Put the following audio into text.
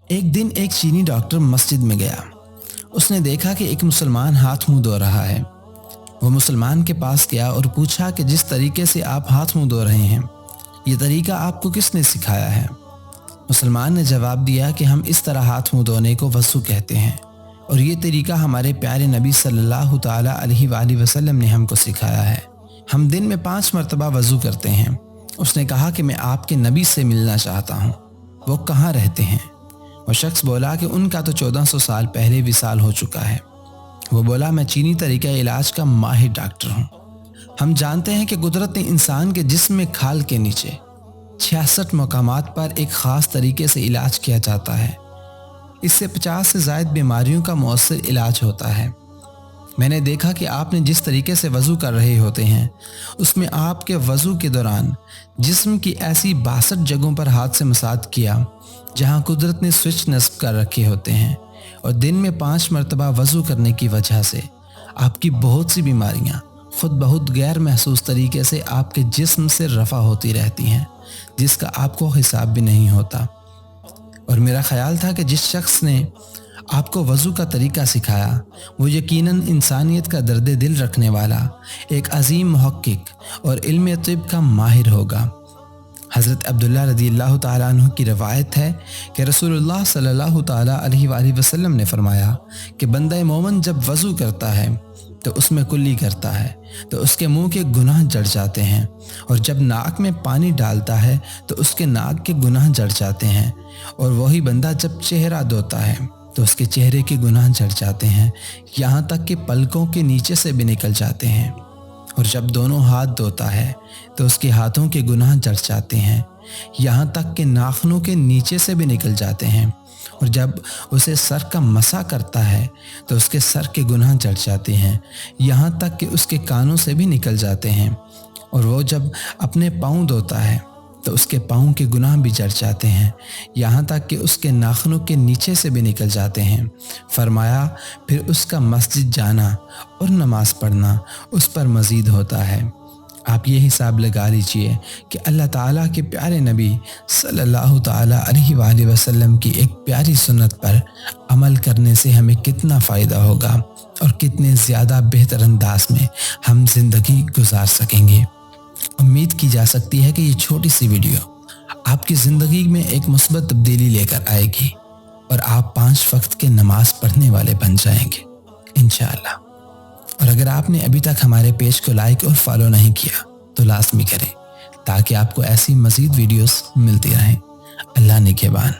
एक दिन एक चीनी डॉक्टर मस्जिद में गया। उसने देखा कि एक मुसलमान हाथ मुंह धो रहा है। वो मुसलमान के पास गया और पूछा कि जिस तरीके से आप हाथ मुंह धो रहे हैं, ये तरीका आपको किसने सिखाया है? मुसलमान ने जवाब दिया कि हम इस तरह हाथ मुंह धोने को वज़ू कहते हैं और ये तरीका हमारे प्यारे नबी सल्लल्लाहु ताला अलैहि वसल्लम ने हमको सिखाया है। हम दिन में 5 मरतबा वज़ू करते हैं। उसने कहा कि मैं आपके नबी से मिलना चाहता हूँ, वो कहाँ रहते हैं? वो शख्स बोला कि उनका तो 1400 साल पहले विसाल हो चुका है। वो बोला, मैं चीनी तरीका इलाज का माहिर डॉक्टर हूँ। हम जानते हैं कि कुदरत ने इंसान के जिस्म में खाल के नीचे 66 मकामात पर एक ख़ास तरीके से इलाज किया जाता है। इससे 50 से ज़ायद बीमारियों का मौसर इलाज होता है। मैंने देखा कि आपने जिस तरीके से वज़ू कर रहे होते हैं, उसमें आपके वज़ू के दौरान जिस्म की ऐसी 62 जगहों पर हाथ से मसाज किया जहां कुदरत ने स्विच नस्ब कर रखे होते हैं, और दिन में 5 मरतबा वज़ू करने की वजह से आपकी बहुत सी बीमारियां खुद बहुत गैर महसूस तरीके से आपके जिस्म से रफ़ा होती रहती हैं, जिसका आपको हिसाब भी नहीं होता। और मेरा ख्याल था कि जिस शख्स ने आपको वज़ू का तरीका सिखाया वो यकीनन इंसानियत का दर्द दिल रखने वाला एक अजीम मुहक्किक और इल्म तिब का माहिर होगा। हज़रत अब्दुल्ला रज़ियल्लाहु ताला अन्हु की रवायत है कि रसूलुल्लाह सल्लल्लाहु ताला अलैहि वसल्लम ने फरमाया कि बंदा मोमिन जब वज़ू करता है तो उसमें कुल्ली करता है तो उसके मुंह के गुनाह जड़ जाते हैं, और जब नाक में पानी डालता है तो उसके नाक के गुनाह जड़ जाते हैं, और वही बंदा जब चेहरा धोता है तो उसके चेहरे के गुनाह जड़ जाते हैं, यहाँ तक कि पलकों के नीचे से भी निकल जाते हैं। और जब दोनों हाथ धोता है तो उसके हाथों के गुनाह जड़ जाते हैं, यहाँ तक कि नाखूनों के नीचे से भी निकल जाते हैं। और जब उसे सर का मसा करता है तो उसके सर के गुनाह जड़ जाते हैं, यहाँ तक कि उसके कानों से भी निकल जाते हैं। और वो जब अपने पाँव धोता है तो उसके पाँव के गुनाह भी जड़ जाते हैं, यहाँ तक कि उसके नाखूनों के नीचे से भी निकल जाते हैं। फरमाया फिर उसका मस्जिद जाना और नमाज पढ़ना उस पर मज़ीद होता है। आप ये हिसाब लगा लीजिए कि अल्लाह ताला के प्यारे नबी सल्लल्लाहु ताला अलैहि वसल्लम की एक प्यारी सुन्नत पर अमल करने से हमें कितना फ़ायदा होगा और कितने ज़्यादा बेहतर अंदाज में हम ज़िंदगी गुजार सकेंगे। उम्मीद की जा सकती है कि ये छोटी सी वीडियो आपकी ज़िंदगी में एक मुस्बत तब्दीली लेकर आएगी और आप 5 वक्त के नमाज पढ़ने वाले बन जाएंगे इंशाअल्लाह। और अगर आपने अभी तक हमारे पेज को लाइक और फॉलो नहीं किया तो लाज़मी करें ताकि आपको ऐसी मज़ीद वीडियोस मिलती रहें। अल्लाह निगहबान।